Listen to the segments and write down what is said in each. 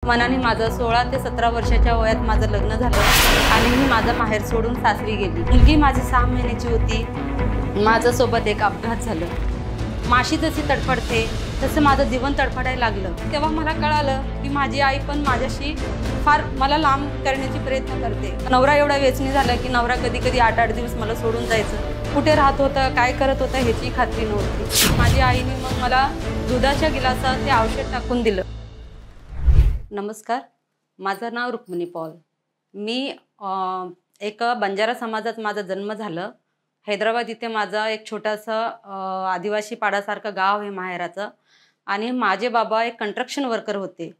मनाने माझं 16 ते 17 वर्षाच्या वयात माझं लग्न झालं आणि मी माझं माहेर सोडून सासरी गेली। मुलगी माझी 6 महिन्याची होती। माझ्या सोबत एक अपघात झाला। माशी जशी तडफडते तसं माझं जीवन तडफडायला लागलं। तेव्हा मला कळालं की माझी आई पण माझ्याशी फार मला लांब करण्याची प्रयत्न करते। नवरा एवढा व्यसनी झाला की नवरा कधी कधी 8-8 दिवस मला सोडून जायचं। कुठे राहत होता, काय करत होता ह्याची खात्री नव्हती। माझी आईने मग मला दुधाच्या गिलासात ते औषध टाकून दिलं। नमस्कार, माझं नाव रुक्मिणी पॉल। मी एक बंजारा समाजात माझा जन्म झाला। हैदराबाद इथे माझा एक छोटासा आदिवासी पाडासारखं गाव आहे माहेराचं। आणि माझे बाबा एक कंस्ट्रक्शन वर्कर होते।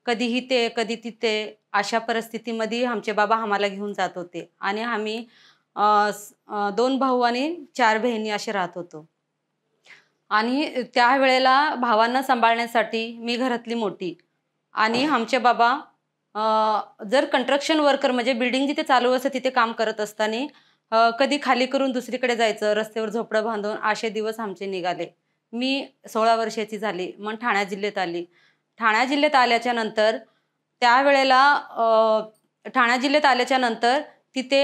कधीही ते कधी तिथे अशा परिस्थितीमध्ये आमचे बाबा आम्हाला घेऊन जात होते। आणि आम्ही 2 भाऊ आणि 4 बहिणी असे राहत होतो। आणि त्यावेळेला भावांना सांभाळण्यासाठी मी घरातली मोठी आणि आमचे बाबा जर कंस्ट्रक्शन वर्कर म्हणजे बिल्डिंग जिथे चालू असते तिथे काम करत असताना कधी खाली करून दुसरीकडे जायचं, रस्त्यावर झोपडं बांधून असे दिवस आमचे निघाले। मी 16 वर्षाची झाली, मग ठाणे जिल्ह्यात आली। ठाणे जिल्ह्यात आल्याच्या नंतर ठाणे जिल्ह्यात आल्याच्या नंतर तिथे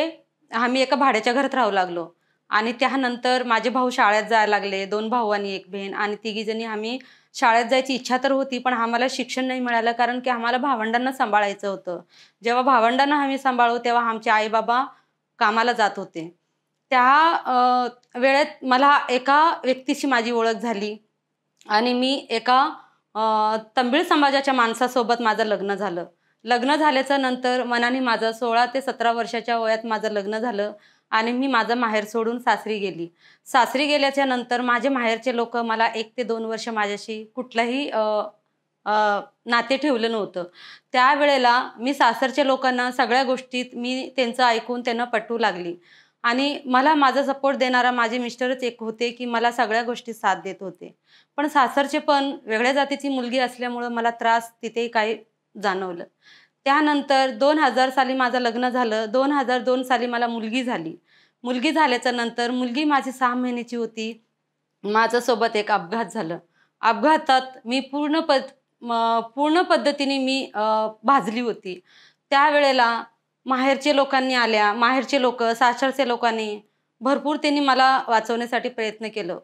आम्ही एका भाड्याच्या घरात राहू लागलो। आणि त्यानंतर माझे भाऊ शाळेत जायला लागले, 2 भाऊ आणि 1 बहीण। आणि तिघीजणी आम्ही शाळेत जायची इच्छा तर होती, पण आम्हाला शिक्षण नाही मिळालं, कारण की आम्हाला भावंडांना सांभाळायचं होतं। जेव्हा भावंडांना आम्ही सांभाळू तेव्हा आमचे आई बाबा कामाला जात होते। त्या वेळेत मला एका व्यक्तीशी माझी ओळख झाली आणि मी एका तमिळ समाजाच्या माणसासोबत माझं लग्न झालं। लग्न झाल्याच्या नंतर मनाने माझं 16 ते 17 वर्षाच्या वयात माझं लग्न झालं आणि मी माझं माहेर सोडून सासरी गेली। सासरी गेल्याच्या नंतर माझे माहेरचे लोक मला 1 ते 2 वर्ष माझ्याशी कुठलाही नाते ठेवलं नव्हतं। त्यावेळेला मी सासरच्या लोकांना सगळ्या गोष्टीत मी त्यांचं ऐकून त्यांना पटवू लागली। आणि मला माझा सपोर्ट देणारा माझे मिस्टरच एक होते की मला सगळ्या गोष्टी साथ देत होते। पण सासरचे पण वेगळ्या जातीची मुलगी असल्यामुळे मला त्रास तिथे काही जाणवलं। त्यानंतर 2000 साली माझं लग्न झालं। 2002 साली मला मुलगी झाली। मुलगी झाल्याच्या नंतर मुलगी माझी 6 महिन्याची होती। माझ्यासोबत एक अपघात झाला। अपघातात मी पूर्ण पद्धतीने मी भाजली होती। त्यावेळेला माहेरचे लोक सासरच्या लोकांनी भरपूर त्यांनी मला वाचवण्यासाठी प्रयत्न केलं,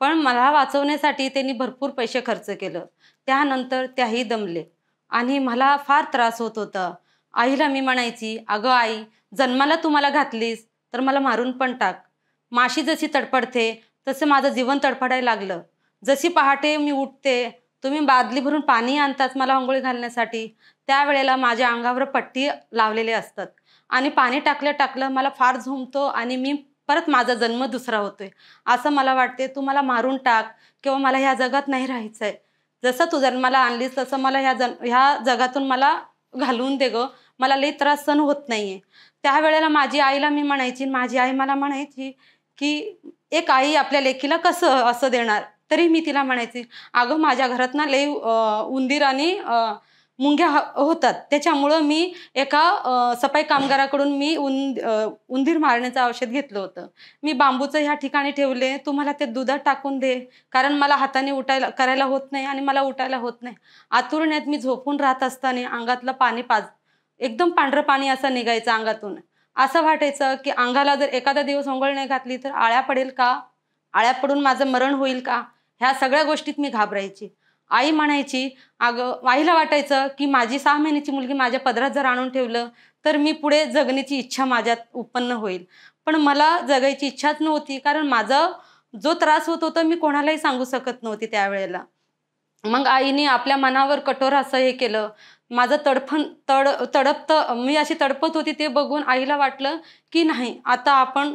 पण मला वाचवण्यासाठी त्यांनी भरपूर पैसे खर्च केलं। त्यानंतर त्याही दमले आणि मला फार त्रास होत होता। आईला मी म्हणायची, अगं आई, जन्माला तू मला घातलीस तर मला मारून पण टाक। माशी जशी तडफडते तसं माझं जीवन तडफडायला लागलं। जशी पहाटे मी उठते, तुम्ही बादली भरून पाणी आणतात मला अंघोळी घालण्यासाठी, त्यावेळेला माझ्या अंगावर पट्टी लावलेले असतात आणि पाणी टाकलं मला फार झोंबतो आणि मी परत माझा जन्म दुसरा होतोय असं मला वाटते। तू मला मारून टाक किंवा मला ह्या जगात नाही राहायचंय। जसं तू जन्माला आणलीस तसं मला ह्या जगातून मला घालवून दे गं, मला लई त्रास सहन होत नाहीये। त्यावेळेला माझी आईला मी म्हणायची, माझी आई मला म्हणायची की एक आई आपल्या लेकीला कसं असं देणार। तरी मी तिला म्हणायची, अगं माझ्या घरात ना लई उंदीर आणि मुंग्या होतात, त्याच्यामुळं मी एका सफाई कामगाराकडून मी उंदीर मारण्याचं औषध घेतलं होतं। मी बांबूचं ह्या ठिकाणी ठेवले, तू मला ते दुधात टाकून दे, कारण मला हाताने करायला होत नाही आणि मला उठायला होत नाही। आतुरण्यात मी झोपून राहत असताना अंगातलं पाणी एकदम पांढरं पाणी असं निघायचं अंगातून। असं वाटायचं की अंगाला जर एखादा दिवस अंघोळ नाही घातली तर आळ्या पडेल का, आळ्या पडून माझं मरण होईल का, ह्या सगळ्या गोष्टीत मी घाबरायची। आई म्हणायची, अगं, आईला वाटायचं की माझी 6 महिन्याची मुलगी माझ्या पदरात जर आणून ठेवलं तर मी पुढे जगण्याची इच्छा माझ्यात उत्पन्न होईल। पण मला जगायची इच्छाच नव्हती, कारण माझा जो त्रास होत होता मी कोणालाही सांगू शकत नव्हती त्यावेळेला। मग आईने आपल्या मनावर कठोर असं हे केलं। माझं मी अशी तडपत होती ते बघून आईला वाटलं की नाही, आता आपण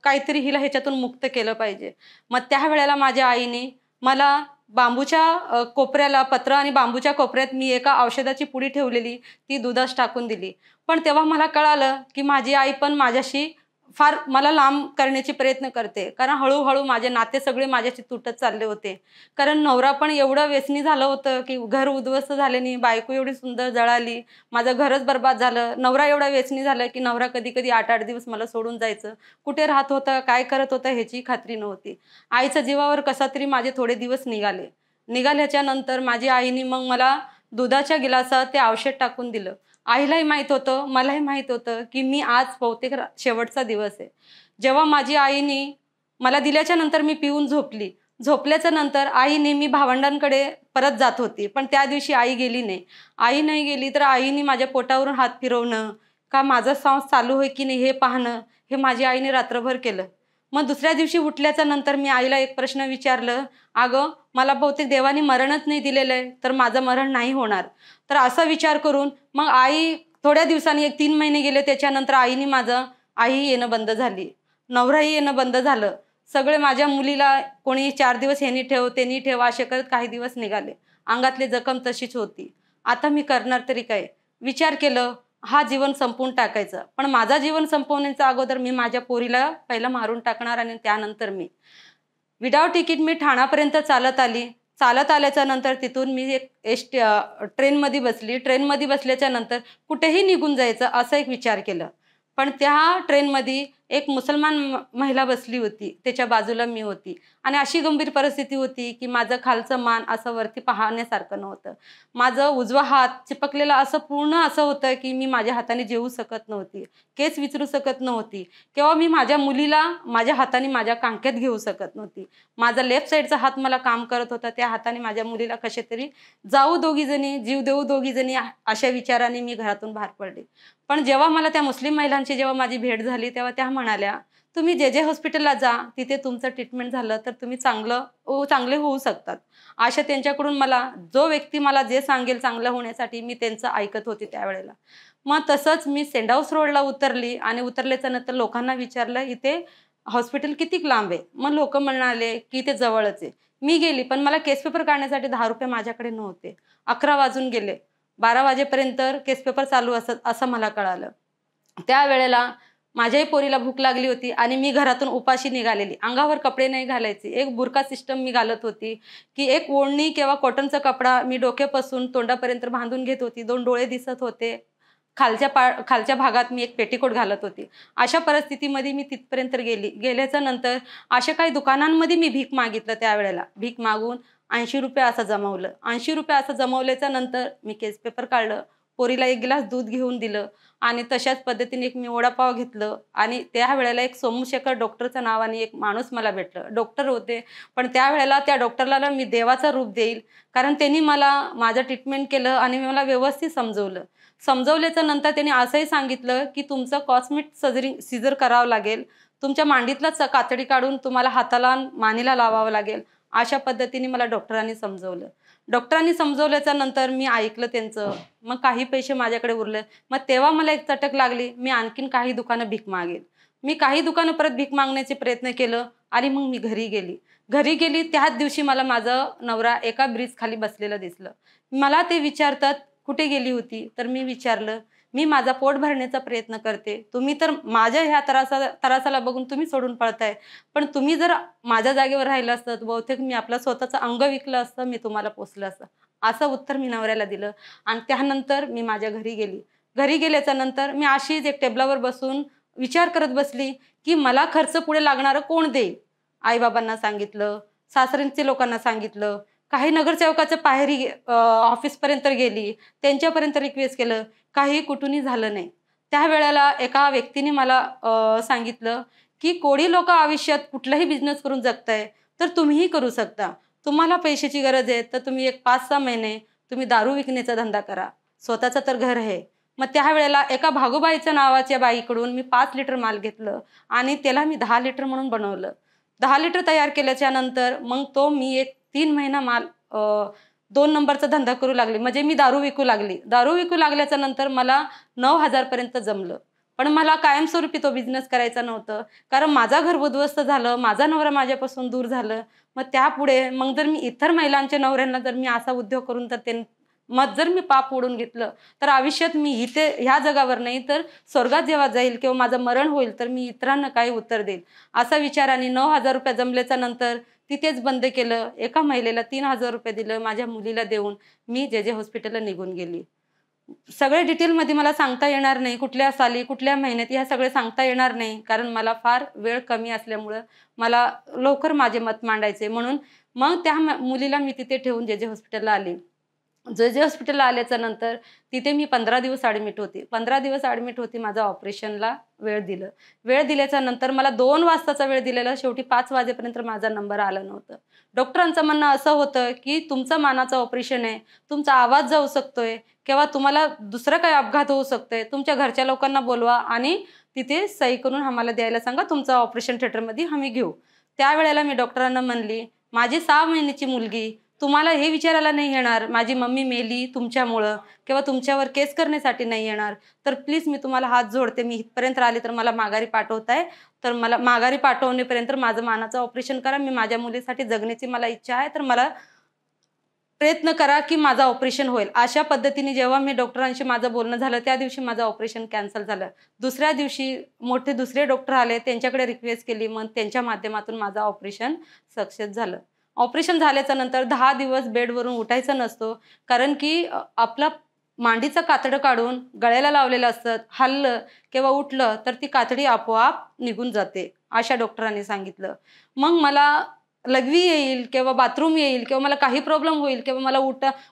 काहीतरी हिला ह्याच्यातून मुक्त केलं पाहिजे। मग त्यावेळेला माझ्या आईने मला बांबूच्या कोपऱ्याला पत्र आणि बांबूच्या कोपऱ्यात मी एका औषधाची पुडी ठेवलेली ती दुधात टाकून दिली। पण तेव्हा मला कळालं की माझी आई पण माझ्याशी फार मला लांब करण्याची प्रयत्न करते, कारण हळूहळू माझे नाते सगळे माझ्याशी तुटत चालले होते। कारण नवरा पण एवढं व्यसनी झालं होतं की घर उद्ध्वस्त झाल्याने, बायको एवढी सुंदर जळाली, माझं घरच बर्बाद झालं। नवरा एवढा व्यसनी झाला की नवरा कधी कधी 8-8 दिवस मला सोडून जायचं। कुठे राहत होता, काय करत होता ह्याची खात्री नव्हती। आईच्या जीवावर कसा तरी माझे थोडे दिवस निघाल्याच्या नंतर माझी आईने मग मला दुधाच्या गिलासात ते औषध टाकून दिलं. आईलाही माहीत होतं, मलाही माहीत होतं की मी आज बहुतेक शेवटचा दिवस आहे. जेव्हा माझी आईने मला दिल्याच्या नंतर मी पिऊन झोपली. झोपल्याच्या नंतर आई नेहमी भावंडांकडे परत जात होती, पण त्या दिवशी आई गेली नाही. आई नाही गेली तर आईने माझ्या पोटावरून हात फिरवणं, का माझा श्वास चालू आहे की नाही हे पाहणं, हे माझी आईने रात्रभर केलं. मग दुसऱ्या दिवशी उठल्याच्या नंतर मी आईला एक प्रश्न विचारलं, "अगं, मला बहुतेक देवाने मरणच नाही दिलेलं आहे, तर माझं मरण नाही होणार." तर असा विचार करून मग आई थोड्या दिवसांनी 1-3 महिने गेले, त्याच्यानंतर आई येणं बंद झाली. नवराही येणं बंद झालं. सगळे माझ्या मुलीला कोणी 4 दिवस ह्यानी ठेव, त्यांनी ठेव असे करत काही दिवस निघाले. अंगातली जखम तशीच होती. आता मी करणार तरी काय? विचार केलं, हा जीवन संपवून टाकायचं. पण माझा जीवन संपवण्याच्या अगोदर मी माझ्या पोरीला पहिलं मारून टाकणार आणि त्यानंतर मी. विदाऊट तिकीट मी ठाण्यापर्यंत चालत आली. चालत आल्याच्या नंतर तिथून मी एक ट्रेनमध्ये बसली. ट्रेनमध्ये बसल्याच्या नंतर कुठेही निघून जायचं असं एक विचार केलं. पण त्या ट्रेनमध्ये एक मुसलमान महिला बसली होती. त्याच्या बाजूला मी होती आणि अशी गंभीर परिस्थिती होती की माझं खालचं मान असं वरती पाहण्यासारखं नव्हतं. माझं उजवा हात चिपकलेला असं पूर्ण असं होतं की मी माझ्या हाताने जेवू शकत नव्हती. केस विचारू शकत नव्हती किंवा मी माझ्या मुलीला माझ्या हाताने माझ्या कांक्यात घेऊ शकत नव्हती. माझा लेफ्ट साईडचा हात मला काम करत होता. त्या हाताने माझ्या मुलीला कशातरी जाऊ दोघीजणी, जीव देऊ दोघीजणी अशा विचाराने मी घरातून बाहेर पडले. पण जेव्हा मला त्या मुस्लिम महिलांची जेव्हा माझी भेट झाली, तेव्हा त्या म्हणाल्या, "तुम्ही जे हॉस्पिटलला जा, तिथे तुमचं ट्रीटमेंट झालं तर तुम्ही चांगले होऊ शकतात." अशा त्यांच्याकडून मला जो व्यक्ती मला जे सांगेल चांगलं होण्यासाठी मी त्यांचं ऐकत होते त्यावेळेला. मग तसंच मी सेंट हाऊस रोडला उतरली आणि उतरल्याच्या नंतर लोकांना विचारलं, "इथे हॉस्पिटल किती लांब आहे?" मग लोकं म्हणाले, की "इथे जवळच आहे." मी गेली, पण मला केस पेपर काढण्यासाठी ₹10 माझ्याकडे नव्हते. 11 वाजून गेले. 12 वाजेपर्यंत केस पेपर चालू असत असं मला कळालं. त्यावेळेला माझ्याही पोरीला भूक लागली होती आणि मी घरातून उपाशी निघालेली. अंगावर कपडे नाही घालायचे. एक बुरका सिस्टम मी घालत होती, की एक ओढणी किंवा कॉटनचा कपडा मी डोक्यापासून तोंडापर्यंत बांधून घेत होती. 2 डोळे दिसत होते. खालच्या भागात मी एक पेटीकोट घालत होती. अशा परिस्थितीमध्ये मी तिथपर्यंत गेली. गेल्याच्या नंतर अशा काही दुकानांमध्ये मी भीक मागितलं त्यावेळेला. भीक मागून ₹80 असं जमवलं. ₹80 असं जमवल्याच्या नंतर मी केस पेपर काढलं. पोरीला 1 ग्लास दूध घेऊन दिलं आणि तशाच पद्धतीने एक मी वडापाव घेतलं आणि त्यावेळेला एक सोमशेखर डॉक्टरच्या नावाने एक माणूस मला भेटलं. डॉक्टर होते, पण त्यावेळेला त्या डॉक्टरला ना मी देवाचं रूप देईल, कारण त्यांनी मला माझं ट्रीटमेंट केलं आणि मला व्यवस्थित समजवलं. समजवल्याच्या नंतर त्यांनी असंही सांगितलं, की तुमचं कॉस्मेटिक सीझर करावं लागेल. तुमच्या मांडीतलाच कातडी काढून तुम्हाला हाताला मानेला लावावं लागेल. अशा पद्धतीने मला डॉक्टरांनी समजवलं. डॉक्टरांनी समजवल्याच्या नंतर मी ऐकलं त्यांचं. मग काही पैसे माझ्याकडे उरले. मग तेव्हा मला एक चटक लागली, मी आणखीन काही दुकानं भीक मागेल. मी काही दुकानं परत भीक मागण्याचे प्रयत्न केलं आणि मग मी घरी गेली. घरी गेली त्याच दिवशी मला माझा नवरा एका ब्रिजखाली बसलेला दिसलं. मला ते विचारतात, "कुठे गेली होती?" तर मी विचारलं, "मी माझा पोट भरण्याचा प्रयत्न करते. तुम्ही तर माझ्या ह्या त्रासाला बघून तुम्ही सोडून पळताय. पण तुम्ही जर माझ्या जागेवर राहिलं असतं तर बहुतेक मी आपलं स्वतःचं अंग विकलं असतं, मी तुम्हाला पोसलं असतं." असं उत्तर मी नवऱ्याला दिलं आणि त्यानंतर मी माझ्या घरी गेली. घरी गेल्याच्या नंतर मी अशीच एक टेबलावर बसून विचार करत बसली, की मला खर्च पुढे लागणारं कोण देईल? आई-बाबांना सांगितलं, सासरच्या लोकांना सांगितलं, काही नगरसेवकाच्या पायरी ऑफिसपर्यंत गेली, त्यांच्यापर्यंत रिक्वेस्ट केलं, काही कुठूनही झालं नाही. त्यावेळेला एका व्यक्तीने मला सांगितलं, की "कोळी लोकं आयुष्यात कुठलाही बिझनेस करून जगताय, तर तुम्हीही करू शकता. तुम्हाला पैशाची गरज आहे, तर तुम्ही एक 5-6 महिने तुम्ही दारू विकण्याचा धंदा करा. स्वतःचं तर घर आहे." मग त्यावेळेला एका भागूबाईच्या नावाच्या बाईकडून मी 5 लिटर माल घेतलं आणि त्याला मी 10 लिटर म्हणून बनवलं. 10 लिटर तयार केल्याच्या नंतर मग तो मी एक 3 महिना माल 2 नंबरचा धंदा करू लागले. म्हणजे मी दारू विकू लागली. दारू विकू लागल्याच्या नंतर मला 9,000 पर्यंत जमलं. पण मला कायमस्वरूपी तो बिझनेस करायचा नव्हतं. कारण माझं घर उद्ध्वस्त झालं, माझा नवरा माझ्यापासून दूर झालं. मग त्यापुढे मग जर मी इतर महिलांच्या नवऱ्यांना जर मी असा उद्योग करून तर मग जर मी पाप ओढून घेतलं, तर आयुष्यात मी इथे ह्या जगावर नाही तर स्वर्गात जेव्हा जाईल किंवा माझं मरण होईल, तर मी इतरांना काय उत्तर देईल? असा विचाराने ₹9,000 जमल्याच्या नंतर तिथेच बंद केलं. एका महिलेला ₹3,000 दिलं. माझ्या मुलीला देऊन मी जे हॉस्पिटलला निघून गेली. सगळे डिटेलमध्ये मला सांगता येणार नाही. कुठल्या साली, कुठल्या महिन्यात ह्या सगळे सांगता येणार नाही. कारण मला फार वेळ कमी असल्यामुळं मला लवकर माझे मत मांडायचे. म्हणून मग त्या मुलीला मी तिथे ठेवून जे हॉस्पिटलला आले. जे जे हॉस्पिटलला आल्याच्या नंतर तिथे मी 15 दिवस ॲडमिट होती. 15 दिवस ॲडमिट होती. माझा ऑपरेशनला वेळ दिलं. वेळ दिल्याच्या नंतर मला 2 वाजताचा वेळ दिलेला. शेवटी 5 वाजेपर्यंत माझा नंबर आला नव्हता. डॉक्टरांचं म्हणणं असं होतं, की तुमचं मानाचं ऑपरेशन आहे. तुमचा आवाज जाऊ शकतोय किंवा तुम्हाला दुसरं काही अपघात होऊ शकतोय. तुमच्या घरच्या लोकांना बोलवा आणि तिथे सही करून आम्हाला द्यायला सांगा. तुमचं ऑपरेशन थिएटरमध्ये आम्ही घेऊ. त्यावेळेला मी डॉक्टरांना म्हणली, माझी 6 महिन्याची मुलगी तुम्हाला हे विचारायला नाही येणार, माझी मम्मी मेली तुमच्यामुळं किंवा तुमच्यावर केस करण्यासाठी नाही येणार, तर प्लीज मी तुम्हाला हात जोडते. मी इथपर्यंत आले तर मला माघारी पाठवताय, तर मला माघारी पाठवण्यापर्यंत माझं मानाचं ऑपरेशन करा. मी माझ्या मुलीसाठी जगण्याची मला इच्छा आहे, तर मला प्रयत्न करा की माझं ऑपरेशन होईल. अशा पद्धतीने जेव्हा मी डॉक्टरांशी माझं बोलणं झालं, त्या दिवशी माझं ऑपरेशन कॅन्सल झालं. दुसऱ्या दिवशी मोठे दुसरे डॉक्टर आले, त्यांच्याकडे रिक्वेस्ट केली. मग त्यांच्या माध्यमातून माझं ऑपरेशन सक्सेस झालं. ऑपरेशन झाल्याच्या नंतर 10 दिवस बेडवरून उठायचं नसतो, कारण की आपला मांडीचं कातडं काढून गळ्याला लावलेलं असतं. हललं किंवा उठलं तर ती कातडी आपोआप निघून जाते, अशा डॉक्टरांनी सांगितलं. मग मला लघवी येईल किंवा बाथरूम येईल किंवा मला काही प्रॉब्लेम होईल किंवा मला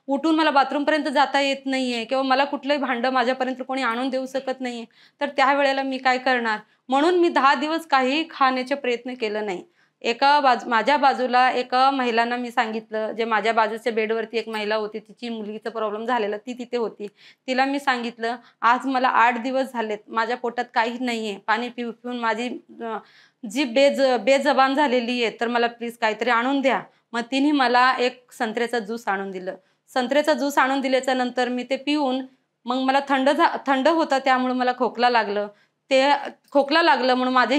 उठून मला बाथरूमपर्यंत जाता येत नाहीये किंवा मला कुठलंही भांडं माझ्यापर्यंत कोणी आणून देऊ शकत नाहीये, तर त्यावेळेला मी काय करणार? म्हणून मी 10 दिवस काही खाण्याचे प्रयत्न केलं नाही. माझ्या बाजूला एका महिलांना मी सांगितलं, जे माझ्या बाजूच्या बेडवरती एक महिला होती, तिची मुलगीचा प्रॉब्लेम झालेला, ती तिथे होती. तिला मी सांगितलं, आज मला 8 दिवस झालेत, माझ्या पोटात काही नाहीये, पाणी पिऊन माझी जी बेजबान झालेली आहे, तर मला प्लीज काहीतरी आणून द्या. मग तिने मला एक संत्र्याचा ज्यूस आणून दिलं. संत्र्याचा ज्यूस आणून दिल्याच्या नंतर मी ते पिऊन मग मला थंड होता, त्यामुळे मला खोकला लागलं. खोकला लागलं म्हणून माझे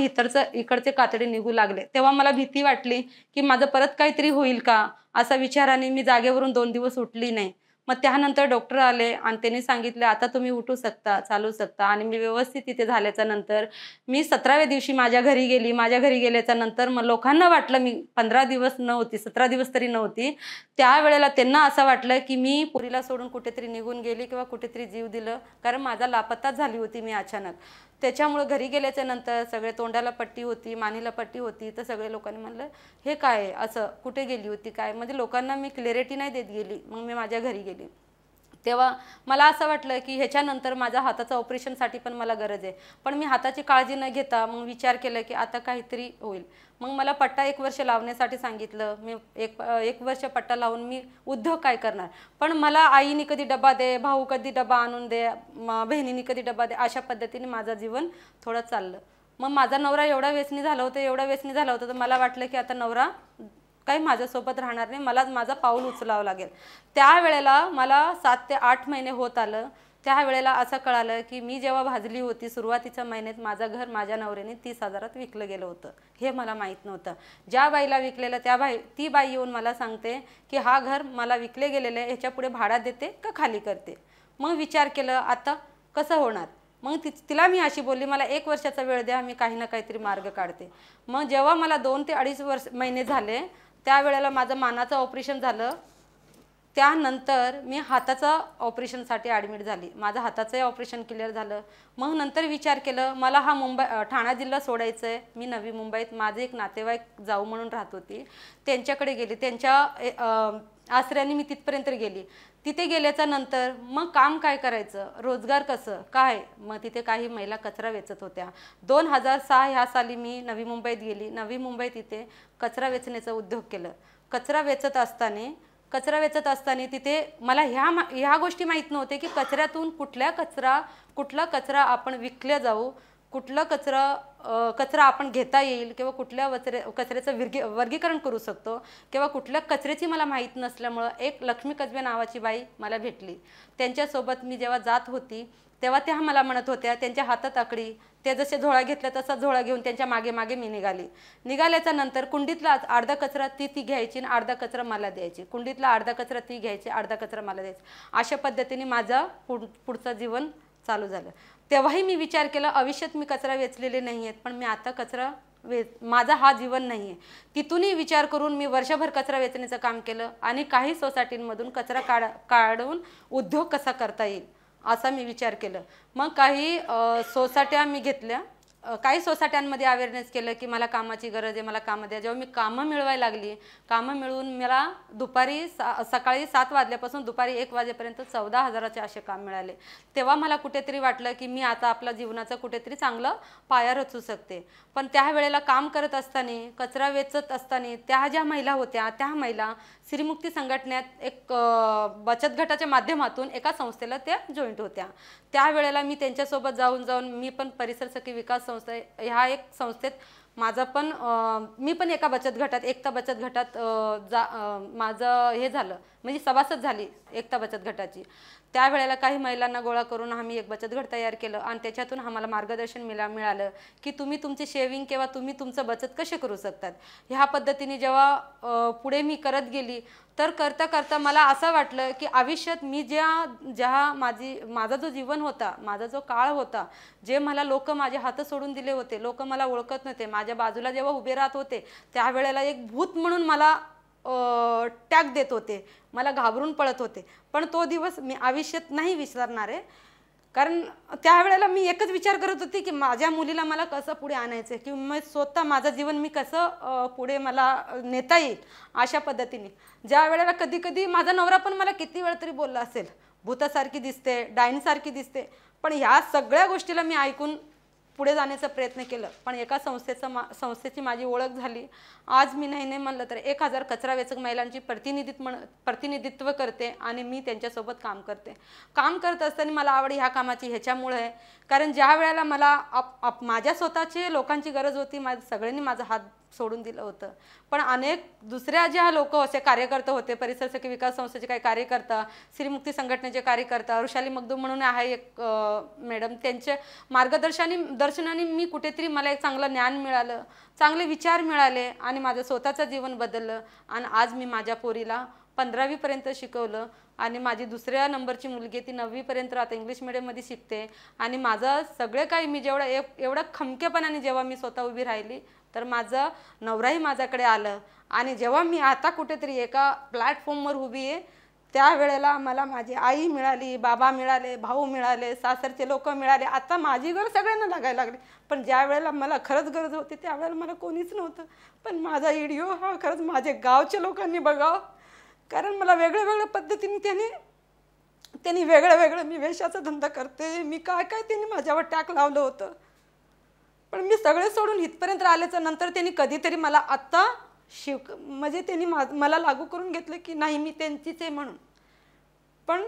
इकडचे कातडे निघू लागले. तेव्हा मला भीती वाटली की माझं परत काहीतरी होईल का, असा विचाराने मी जागेवरून 2 दिवस उठली नाही. मग त्यानंतर डॉक्टर आले आणि त्यांनी सांगितलं, आता तुम्ही उठू शकता, चालू शकता. आणि मी व्यवस्थित तिथे झाल्याच्या नंतर मी 17व्या दिवशी माझ्या घरी गेली. माझ्या घरी गेल्याच्या नंतर मग लोकांना वाटलं मी 15 दिवस नव्हती, 17 दिवस तरी नव्हती. त्यावेळेला त्यांना असं वाटलं की मी पोरीला सोडून कुठेतरी निघून गेली किंवा कुठेतरी जीव दिलं, कारण माझा लापता झाली होती मी अचानक. त्याच्यामुळे घरी गेल्याच्या नंतर सगळे तोंडाला पट्टी होती, मानेला पट्टी होती, तर सगळे लोकांनी म्हणलं, हे काय असं, कुठे गेली होती काय? म्हणजे लोकांना मी क्लॅरिटी नाही देत गेली. मग मी माझ्या घरी गेली. तेव्हा मला असं वाटलं की ह्याच्यानंतर माझ्या हाताचं ऑपरेशनसाठी पण मला गरज आहे, पण मी हाताची काळजी न घेता मग विचार केला की आता काहीतरी होईल. मग मला पट्टा 1 वर्ष लावण्यासाठी सांगितलं. मी एक वर्ष पट्टा लावून मी उद्योग काय करणार? पण मला आईने कधी डबा दे, भाऊ कधी डबा आणून दे, बहिणीने कधी डबा दे, अशा पद्धतीने माझं जीवन थोडं चाललं. मग माझा नवरा एवढा व्यसनी झाला होता, तर मला वाटलं की आता नवरा काही माझ्यासोबत राहणार नाही, मला माझा पाऊल उचलावं लागेल. त्यावेळेला मला 7 ते 8 महिने होत आलं. त्यावेळेला असं कळालं की मी जेव्हा भाजली होती सुरुवातीच्या महिन्यात, माझं घर माझ्या नवऱ्याने 30,000त विकलं गेलं होतं. हे मला माहीत नव्हतं. ज्या बाईला विकलेलं ती बाई येऊन मला सांगते की हा घर मला विकले गेलेलं आहे, ह्याच्या पुढे भाडा देते का खाली करते? मग विचार केलं, आता कसं होणार? मग तिला मी अशी बोलली, मला 1 वर्षाचा वेळ द्या, मी काही ना काहीतरी मार्ग काढते. मग जेव्हा मला 2 ते 2.5 महिने झाले, त्यावेळेला माझं मानाचं ऑपरेशन झालं. त्यानंतर मी हाताचा ऑपरेशनसाठी ॲडमिट झाली. माझं हाताचंही ऑपरेशन क्लिअर झालं. मग नंतर विचार केलं, मला ठाणा जिल्हा सोडायचं आहे. मी नवी मुंबईत माझे एक नातेवाईक जाऊ म्हणून राहत होती, त्यांच्याकडे गेली. त्यांच्या आश्रयाने मी तिथपर्यंत गेली. तिथे गेल्याच्या नंतर मग काम काय करायचं, रोजगार कसं काय? मग तिथे काही महिला कचरा वेचत होत्या. 2006 ह्या साली मी नवी मुंबईत गेली. नवी मुंबईत तिथे कचरा वेचण्याचा उद्योग केलं. कचरा वेचत असताना तिथे मला ह्या गोष्टी माहीत नव्हते की कचऱ्यातून कुठला कचरा आपण विकल्या जाऊ, कुठला कचरा आपण घेता येईल किंवा कुठल्या कचऱ्याचं वर्गीकरण करू शकतो किंवा कुठल्या कचऱ्याची मला माहीत नसल्यामुळं एक लक्ष्मी कसबे नावाची बाई मला भेटली. त्यांच्यासोबत मी जेव्हा जात होती तेव्हा त्या मला म्हणत होत्या, त्यांच्या हातात आकडी, ते जसे झोळा घेतला तसा झोळा घेऊन त्यांच्या मागे मागे मी निघाल्याच्या नंतर कुंडीतला अर्धा कचरा ती घ्यायची आणि अर्धा कचरा मला द्यायची. कुंडीतला अर्धा कचरा ती घ्यायची, अर्धा कचरा मला द्यायची. अशा पद्धतीने माझं पुढचं जीवन चालू झालं. तेव्हाही मी विचार केला, आयुष्यात मी कचरा वेचलेले नाही आहेत, पण मी आता माझा हा जीवन नाही आहे. तिथूनही विचार करून मी वर्षभर कचरा वेचण्याचं काम केलं आणि काही सोसायटींमधून कचरा काढून उद्योग कसा करता येईल असा मी विचार केला. मग काही सोसायट्या मी घेतल्या काही सोसायट्यांमध्ये अवेअरनेस केलं की मला कामाची गरज आहे, मला कामं द्या. जेव्हा मी कामं मिळवायला लागली, कामं मिळवून मला दुपारी सकाळी 7 वाजल्यापासून दुपारी 1 वाजेपर्यंत 14,000चे असे काम मिळाले. तेव्हा मला कुठेतरी वाटलं की मी आता आपल्या जीवनाचं कुठेतरी चांगलं पाया रचू शकते. पण त्यावेळेला काम करत असताना, कचरा वेचत असताना त्या ज्या महिला होत्या, त्या महिला श्रीमुक्ती संघटनेत एक बचत गटाच्या माध्यमातून एका संस्थेला त्या जॉईंट होत्या. त्यावेळेला मी त्यांच्यासोबत जाऊन मी पण परिसर सखी विकास संस्था ह्या एक संस्थेत माझं पण मी पण एका बचत गटात, एकता बचत गटात माझं हे झालं, म्हणजे सभासद झाली एकता बचत गटाची. त्यावेळेला काही महिलांना गोळा करून आम्ही एक बचत गट तयार केलं आणि त्याच्यातून आम्हाला मार्गदर्शन मिळालं की तुम्ही तुमची शेविंग किंवा तुम्ही तुमचं बचत कसे करू शकतात. ह्या पद्धतीने जेव्हा पुढे मी करत गेली तर करता करता मला असं वाटलं की आयुष्यात मी माझा जो जीवन होता, माझा जो काळ होता, जे मला लोक माझे हात सोडून दिले होते, लोक मला ओळखत नव्हते, माझ्या बाजूला जेव्हा उभे राहत होते त्यावेळेला एक भूत म्हणून मला टॅग देत होते, मला घाबरून पळत होते. पण तो दिवस मी आयुष्यात नाही विसरणार आहे. कारण त्यावेळेला मी एकच विचार करत होते की माझ्या मुलीला मला कसं पुढे आणायचं आहे, किंवा मी स्वतः माझं जीवन मी कसं पुढे मला नेता येईल अशा पद्धतीने. ज्या वेळेला कधी कधी माझा नवरा पण मला किती वेळ तरी बोलला असेल, भूतासारखी दिसते, डायनसारखी दिसते, पण ह्या सगळ्या गोष्टीला मी ऐकून पुढे जाण्याचा प्रयत्न केलं. पण एका संस्थेची माझी ओळख झाली. आज मी नाही म्हणलं तर 1000 कचरा वेचक महिलांची प्रतिनिधित्व करते आणि मी त्यांच्यासोबत काम करते. काम करत असताना मला आवड ह्या कामाची ह्याच्यामुळे आहे, कारण ज्या वेळेला मला माझ्या स्वतःचे लोकांची गरज होती, सगळ्यांनी माझा हात सोडून दिलं होतं. पण अनेक दुसऱ्या ज्या लोक असे कार्यकर्ते होते, परिसर सखी विकास संस्थेचे काही कार्यकर्ता, श्रीमुक्ती संघटनेचे कार्यकर्ता, वृषाली मगदूम म्हणून आहे एक मॅडम, त्यांचे दर्शनाने मी कुठेतरी मला एक चांगलं ज्ञान मिळालं, चांगले विचार मिळाले आणि माझं स्वतःचं जीवन बदललं. आणि आज मी माझ्या पोरीला 15वी पर्यंत शिकवलं आणि माझी दुसऱ्या नंबरची मुलगी ती 9वी पर्यंत आता इंग्लिश मीडियममध्ये शिकते. आणि माझं सगळे काही मी एवढं खमकेपणाने जेव्हा मी स्वतः उभी राहिली तर माझं नवराही माझ्याकडे आलं. आणि जेव्हा मी आता कुठेतरी एका प्लॅटफॉर्मवर उभी आहे त्यावेळेला मला माझी आई मिळाली, बाबा मिळाले, भाऊ मिळाले, सासरचे लोक मिळाले. आता माझी गरज सगळ्यांना लागायला लागली. पण ज्या वेळेला मला खरंच गरज होती त्यावेळेला मला कोणीच नव्हतं. पण माझा व्हिडिओ हा खरंच माझे गावच्या लोकांनी बघावं, कारण मला वेगळ्या पद्धतीने त्यांनी वेगळं मी वेशाचा धंदा करते, मी काय त्यांनी माझ्यावर टॅग लावलं होतं. पण मी सगळे सोडून इथपर्यंत आल्याच्या नंतर त्यांनी कधीतरी मला आत्ता म्हणजे त्यांनी मला लागू करून घेतलं की नाही मी त्यांचीच आहे म्हणून. पण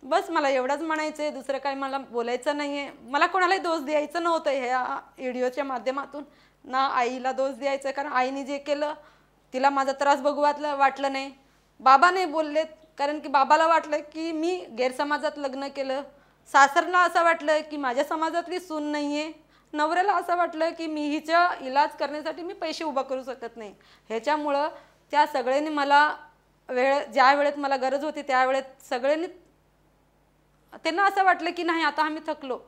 बस मला एवढंच म्हणायचं आहे, दुसरं काही मला बोलायचं नाही आहे. मला कोणालाही दोष द्यायचं नव्हतं ह्या व्हिडिओच्या माध्यमातून, ना आईला दोष द्यायचं, कारण आईने जे केलं तिला माझा त्रास बघू वाटलं नाही. बाबा नाही बोललेत, कारण की बाबाला वाटलं की मी गैरसमाजात लग्न केलं, सासरला असं वाटलं की माझ्या समाजातली सून नाही आहे, नवऱ्याला असं वाटलं की मी हिचा इलाज करण्यासाठी मी पैसे उभा करू शकत नाही. ह्याच्यामुळं त्या सगळ्यांनी मला ज्या वेळेत मला गरज होती त्यावेळेत सगळ्यांनी त्यांना असं वाटलं की नाही आता आम्ही थकलो,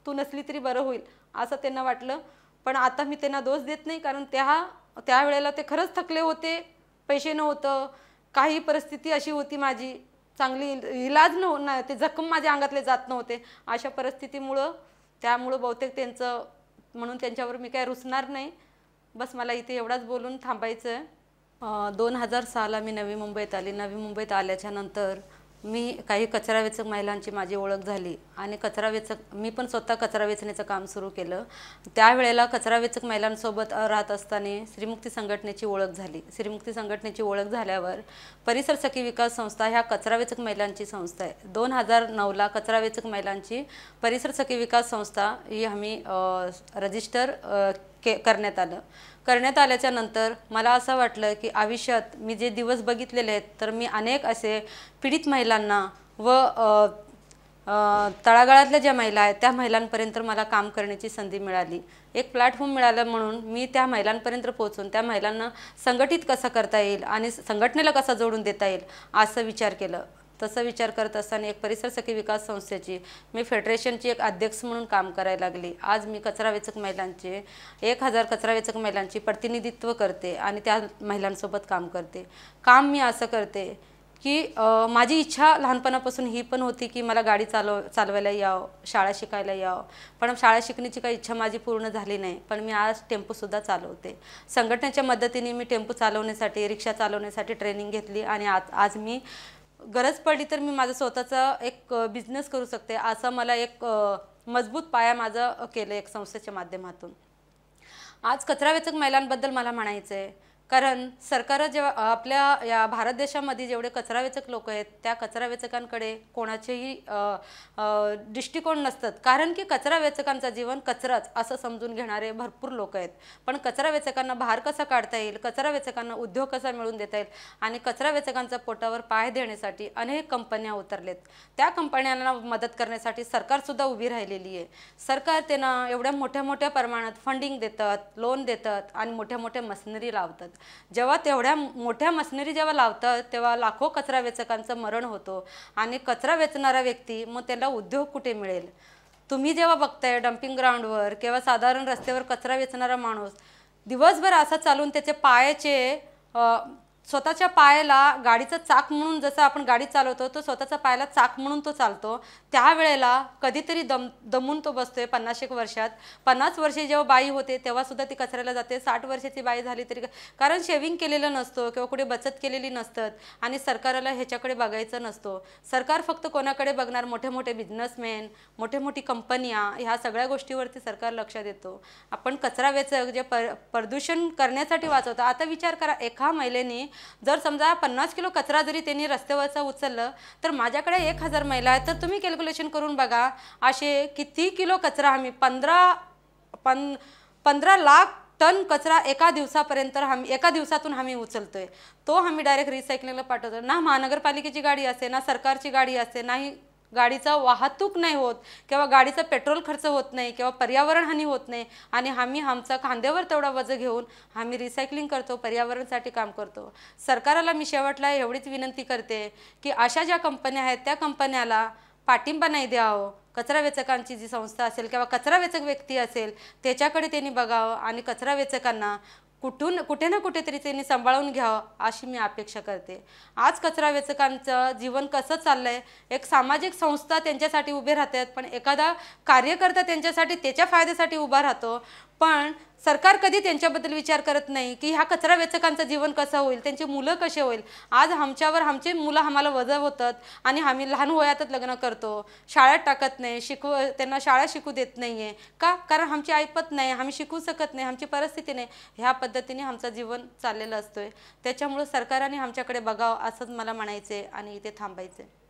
तू नसली तरी बरं होईल असं त्यांना वाटलं. पण आता मी त्यांना दोष देत नाही, कारण त्यावेळेला ते खरंच थकले होते, पैसे नव्हतं, काही परिस्थिती अशी होती माझी चांगली, इलाज नव्हता, ते जखम माझ्या अंगातले जात नव्हते. अशा परिस्थितीमुळं बहुतेक म्हणून त्यांच्यावर मी काय रुसणार नाही. बस मला इथे एवढाच बोलून थांबायचं आहे. 2006ला मी नवी मुंबईत आली. नवी मुंबईत आल्याच्या नंतर मी काही कचरा वेचक महिलांची माझी ओळख झाली आणि मी पण स्वतः कचरा वेचण्याचं काम सुरू केलं. त्यावेळेला कचरा वेचक महिलांसोबत राहत असताना श्रीमुक्ती संघटनेची ओळख झाली. श्रीमुक्ती संघटनेची ओळख झाल्यावर परिसर सखी विकास संस्था ह्या कचरा वेचक महिलांची संस्था आहे. 2009ला कचरा वेचक महिलांची परिसर सखी विकास संस्था ही आम्ही रजिस्टर करण्यात आल्याच्या नंतर मला असं वाटलं की आयुष्यात मी जे दिवस बघितलेले आहेत तर मी अनेक असे पीडित महिलांना व तळागाळातल्या ज्या महिला आहेत त्या महिलांपर्यंत मला काम करण्याची संधी मिळाली, एक प्लॅटफॉर्म मिळालं. म्हणून मी त्या महिलांपर्यंत पोहोचून त्या महिलांना संघटित कसं करता येईल आणि संघटनेला कसा जोडून देता येईल असं विचार केलं. तसा विचार करत असताना एक परिसर सखी विकास संस्थेची मी फेडरेशनची एक अध्यक्ष म्हणून काम करायला लागली. आज मी कचरा वेचक महिलांचे 1000 कचरा वेचक महिलांची प्रतिनिधित्व करते आणि त्या महिलांसोबत काम करते. काम मी असं करते की माझी इच्छा लहानपणापासून ही पण होती की मला गाडी चालवायला यावं, शाळा शिकायला यावं. पण शाळा शिकण्याची काही इच्छा माझी पूर्ण झाली नाही. पण मी आज टेम्पोसुद्धा चालवते. संघटनेच्या मदतीने मी टेम्पो चालवण्यासाठी, रिक्षा चालवण्यासाठी ट्रेनिंग घेतली आणि आज मी गरज पडली तर मी माझा स्वतःचा एक बिझनेस करू शकते. असा मला एक मजबूत पाया माझा केलं एक संस्थेच्या माध्यमातून. आज कचरा वेचक महिलांबद्दल मला म्हणायचं आहे, कारण सरकार जेव्हा आपल्या या भारत देशामध्ये जेवढे कचरा वेचक लोक आहेत त्या कचरा वेचकांकडे कोणाचेही दृष्टिकोन नसतात. कारण की कचरा वेचकांचं जीवन कचराच असं समजून घेणारे भरपूर लोक आहेत. पण कचरा वेचकांना बाहेर कसा काढता येईल, कचरा वेचकांना उद्योग कसा मिळवून देता येईल आणि कचरा वेचकांच्या पोटावर पाय देण्यासाठी अनेक कंपन्या उतरलेत. त्या कंपन्यांना मदत करण्यासाठी सरकारसुद्धा उभी राहिलेली आहे. सरकार त्यांना एवढ्या मोठ्या मोठ्या प्रमाणात फंडिंग देतात, लोन देतात आणि मोठ्या मोठ्या मशिनरी लावतात. जेव्हा तेवढ्या मोठ्या मशिनरी जेव्हा लावतात तेव्हा लाखो कचरा वेचकांचं मरण होतो आणि कचरा वेचणारा व्यक्ती मग त्याला उद्योग कुठे मिळेल. तुम्ही जेव्हा बघताय डम्पिंग ग्राउंडवर किंवा साधारण रस्त्यावर कचरा वेचणारा माणूस दिवसभर असा चालून त्याचे पायाचे स्वतःच्या पायाला गाडीचं चाक म्हणून, जसं आपण गाडी चालवतो तो स्वतःच्या पायाला चाक म्हणून तो चालतो, त्यावेळेला कधीतरी दमून तो बसतोय. 50 वर्षात 50 वर्षे जेव्हा बाई होते तेव्हा सुद्धा ती कचऱ्याला जाते. 60 वर्षाची बाई झाली तरी, कारण शेविंग केलेलं नसतं किंवा कुठे बचत केलेली नसतात आणि सरकारला ह्याच्याकडे बघायचं नसतो. सरकार फक्त कोणाकडे बघणार, मोठे मोठे बिझनेसमॅन, मोठे मोठी कंपन्या, ह्या सगळ्या गोष्टीवरती सरकार लक्ष देतो. आपण कचरा वेचक जे प्रदूषण करण्यासाठी वाचवतो. आता विचार करा, एका महिलेने जर समजा 50 किलो कचरा जरी त्यांनी रस्त्यावरचा उचललं तर माझ्याकडे 1000 महिला आहेत, तर तुम्ही कॅल्क्युलेशन करून बघा असे किती किलो कचरा आम्ही 15 लाख टन कचरा एका दिवसातून आम्ही उचलतोय. तो आम्ही डायरेक्ट रिसायकलिंगला पाठवतो. ना महानगरपालिकेची गाडी असते, ना सरकारची गाडी असते, नाही गाडीचा वाहतूक नाही होत किंवा गाडीचा पेट्रोल खर्च होत नाही किंवा पर्यावरण हानी होत नाही आणि आम्ही आमचा खांद्यावर तेवढा वजन घेऊन आम्ही रिसायकलिंग करतो, पर्यावरणासाठी काम करतो. सरकारला मी शेवटला एवढीच विनंती करते की अशा ज्या कंपन्या आहेत त्या कंपन्याला पाठिंबा नाही द्यावं. कचरा वेचकांची जी संस्था असेल किंवा कचरा वेचक व्यक्ती असेल त्याच्याकडे त्यांनी बघावं आणि कचरा वेचकांना कुठे ना कुठेतरी त्यांनी सांभाळून घ्यावं अशी मी अपेक्षा करते. आज कचरा वेचकांचं जीवन कसं चाललंय, एक सामाजिक संस्था त्यांच्यासाठी उभे राहतात, पण एखादा कार्यकर्ता त्यांच्यासाठी त्याच्या फायद्यासाठी उभा राहतो, पण सरकार कधी त्यांच्याबद्दल विचार करत नाही की ह्या कचरा वेचकांचं जीवन कसं होईल, त्यांची मुलं कसे होईल. आज आमची मुलं आम्हाला वजन होतात आणि आम्ही लहान वयातच लग्न करतो, शाळेत टाकत नाही, त्यांना शाळा शिकू देत नाही आहे का, कारण आमची ऐपत नाही, आम्ही शिकू शकत नाही, आमची परिस्थिती नाही. ह्या पद्धतीने आमचं जीवन चाललेलं असतोय. त्याच्यामुळे सरकारने आमच्याकडे बघावं असंच मला म्हणायचं आहे आणि इथे थांबायचं आहे.